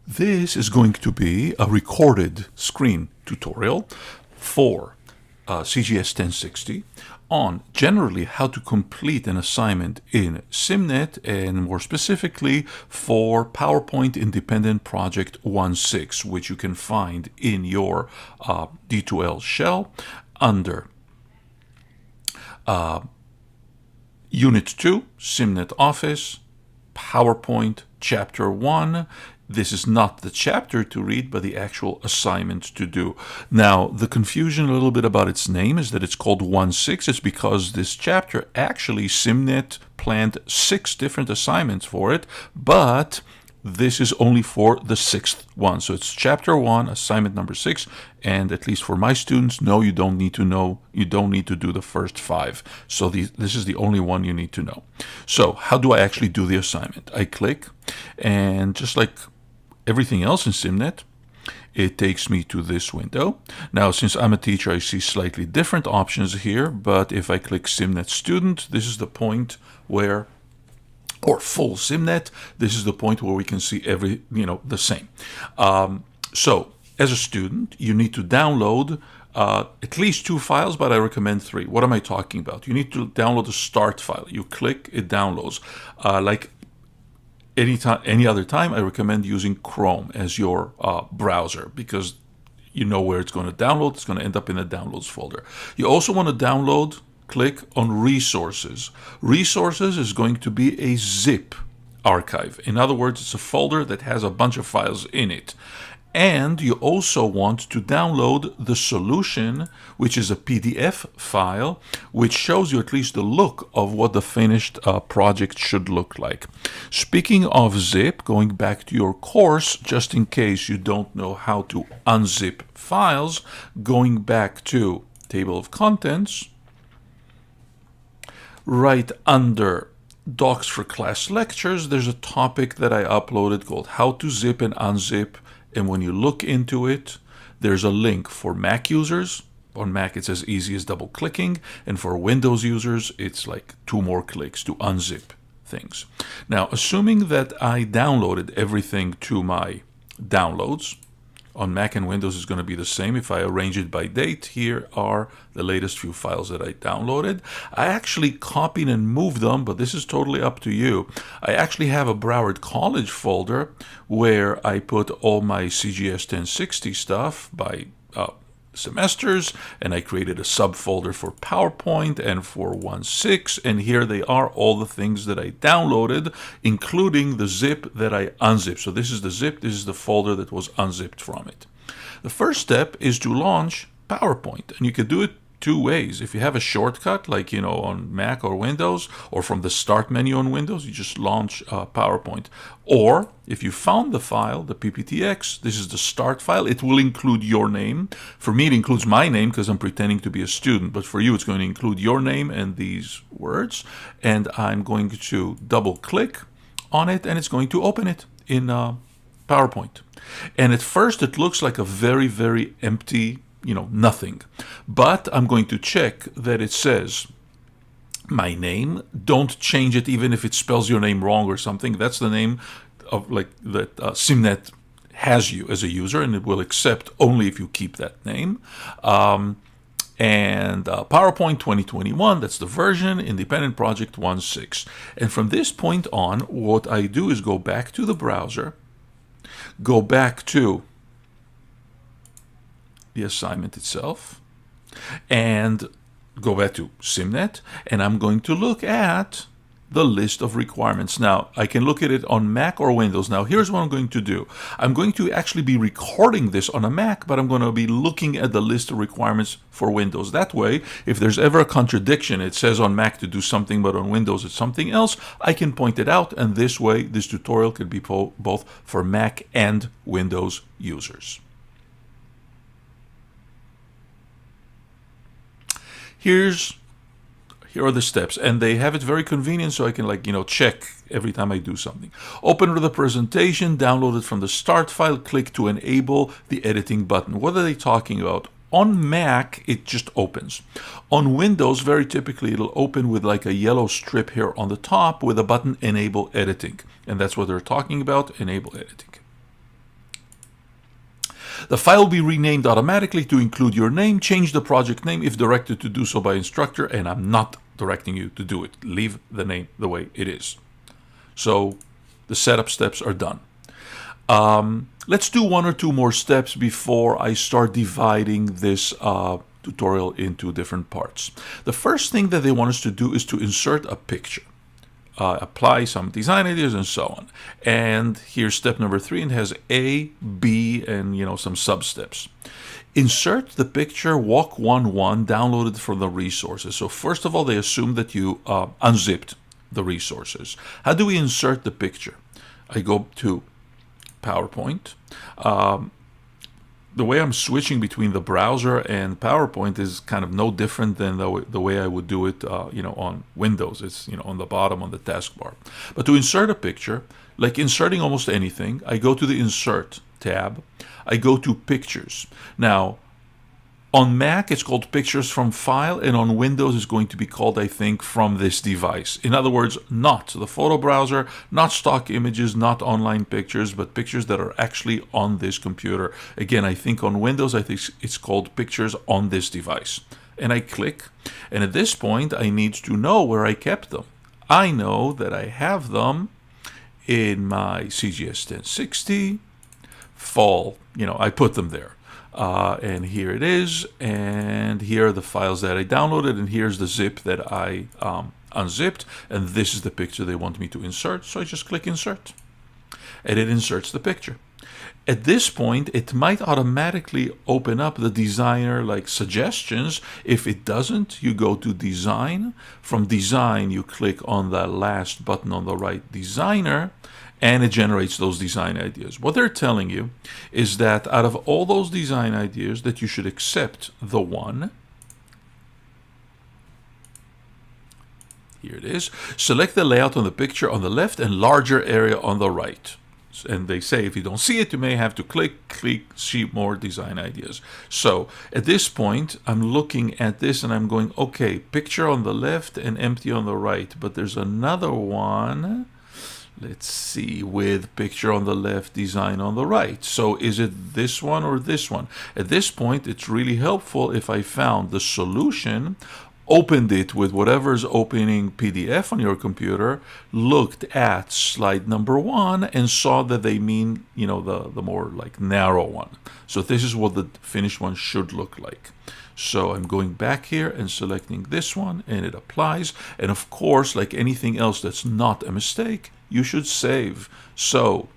This is going to be a recorded screen tutorial for CGS 1060 on generally how to complete an assignment in SimNet, and more specifically for PowerPoint Independent Project 1.6, which you can find in your D2L shell under Unit 2, SimNet Office, PowerPoint Chapter 1. This is not the chapter to read, but the actual assignment to do. Now, the confusion a little bit about its name is that it's called 1.6. It's because this chapter, actually, SimNet planned 6 different assignments for it, but this is only for the 6th one. So it's chapter 1, assignment number 6, and at least for my students, no, you don't need to know, you don't need to do the first 5. So this is the only one you need to know. So how do I actually do the assignment? I click, and just like everything else in SimNet, it takes me to this window. Now, since I'm a teacher, I see slightly different options here, but if I click SimNet Student, this is the point where, or full SimNet, this is the point where we can see the same. So as a student, you need to download at least 2 files, but I recommend 3. What am I talking about? You need to download the start file. You click, it downloads. Like any other time, I recommend using Chrome as your browser, because you know where it's going to download. It's going to end up in the downloads folder. You also want to download, click on resources. Resources is going to be a zip archive. In other words, it's a folder that has a bunch of files in it. And you also want to download the solution, which is a PDF file, which shows you at least the look of what the finished project should look like. Speaking of zip, going back to your course, just in case you don't know how to unzip files, going back to table of contents, right under Docs for Class Lectures, there's a topic that I uploaded called How to Zip and Unzip. And when you look into it, there's a link for Mac users. On Mac, it's as easy as double clicking. And for Windows users, it's like 2 more clicks to unzip things. Now, assuming that I downloaded everything to my downloads, on Mac and Windows is going to be the same. If I arrange it by date, here are the latest few files that I downloaded. I actually copied and moved them, but this is totally up to you. I actually have a Broward College folder where I put all my CGS 1060 stuff by semesters, and I created a subfolder for PowerPoint and for 1.6, and here they are, all the things that I downloaded, including the zip that I unzipped. So this is the zip, this is the folder that was unzipped from it. The first step is to launch PowerPoint, and you can do it 2 ways. If you have a shortcut, like on Mac or Windows, or from the start menu on Windows, you just launch PowerPoint. Or if you found the file, the PPTX, this is the start file. It will include your name. For me, it includes my name because I'm pretending to be a student. But for you, it's going to include your name and these words. And I'm going to double click on it, and it's going to open it in PowerPoint. And at first, it looks like a very, very empty nothing. But I'm going to check that it says my name. Don't change it even if it spells your name wrong or something. That's the name of that SimNet has you as a user, and it will accept only if you keep that name. And PowerPoint 2021, that's the version, Independent Project 1.6. And from this point on, what I do is go back to the browser, go back to the assignment itself, and go back to SimNet, and I'm going to look at the list of requirements. Now, I can look at it on Mac or Windows. Now, here's what I'm going to do. I'm going to actually be recording this on a Mac, but I'm going to be looking at the list of requirements for Windows. That way, if there's ever a contradiction, it says on Mac to do something, but on Windows it's something else, I can point it out, and this way, this tutorial could be both for Mac and Windows users. Here are the steps, and they have it very convenient, so I can check every time I do something. Open the presentation, download it from the start file, click to enable the editing button. What are they talking about? On Mac, it just opens. On Windows, very typically, it'll open with like a yellow strip here on the top with a button Enable Editing. And that's what they're talking about, Enable Editing. The file will be renamed automatically to include your name. Change the project name if directed to do so by instructor, and I'm not directing you to do it. Leave the name the way it is. So the setup steps are done. Let's do one or two more steps before I start dividing this tutorial into different parts. The first thing that they want us to do is to insert a picture. Apply some design ideas and so on. And here's step number 3, and it has A, B, and some sub steps. Insert the picture, walk 1.1, downloaded from the resources. So first of all, they assume that you unzipped the resources. How do we insert the picture? I go to PowerPoint. The way I'm switching between the browser and PowerPoint is kind of no different than the way I would do it, on Windows. It's, on the bottom on the taskbar. But to insert a picture, like inserting almost anything, I go to the Insert tab. I go to Pictures. Now, on Mac, it's called Pictures from File, and on Windows, it's going to be called, I think, From This Device. In other words, not the photo browser, not stock images, not online pictures, but pictures that are actually on this computer. Again, I think on Windows, I think it's called Pictures on This Device. And I click, and at this point, I need to know where I kept them. I know that I have them in my CGS 1060 fall. I put them there. And here it is, and here are the files that I downloaded, and here's the zip that I unzipped, and this is the picture they want me to insert, so I just click Insert, and it inserts the picture. At this point, it might automatically open up the designer suggestions. If it doesn't, you go to Design. From Design, you click on the last button on the right, Designer, and it generates those design ideas. What they're telling you is that out of all those design ideas, that you should accept the one. Here it is. Select the layout on the picture on the left and larger area on the right. And they say if you don't see it, you may have to click, see more design ideas. So at this point, I'm looking at this and I'm going, okay, picture on the left and empty on the right. But there's another one. Let's see, with picture on the left, design on the right. So is it this one or this one? At this point, it's really helpful if I found the solution, opened it with whatever's opening PDF on your computer, looked at slide number 1 and saw that they mean, the more narrow one. So this is what the finished one should look like. So I'm going back here and selecting this one, and it applies. And of course, like anything else that's not a mistake, you should save. So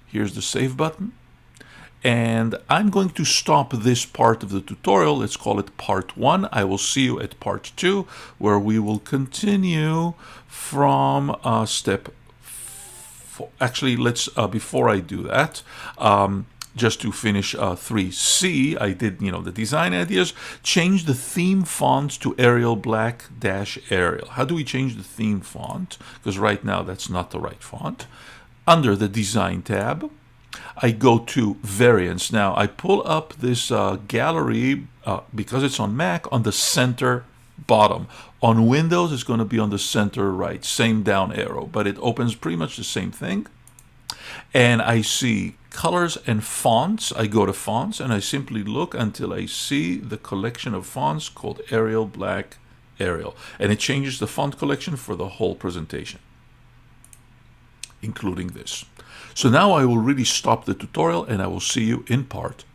here's the save button. And I'm going to stop this part of the tutorial. Let's call it part 1. I will see you at part 2, where we will continue from step 4. Actually, let's before I do that, just to finish 3C, I did, the design ideas. Change the theme font to Arial Black - Arial. How do we change the theme font? Because right now that's not the right font. Under the Design tab, I go to Variants. Now, I pull up this gallery, because it's on Mac, on the center bottom. On Windows, it's going to be on the center right, same down arrow, but it opens pretty much the same thing. And I see colors and fonts. I go to fonts and I simply look until I see the collection of fonts called Arial Black Arial. And it changes the font collection for the whole presentation, including this. So now I will really stop the tutorial and I will see you in part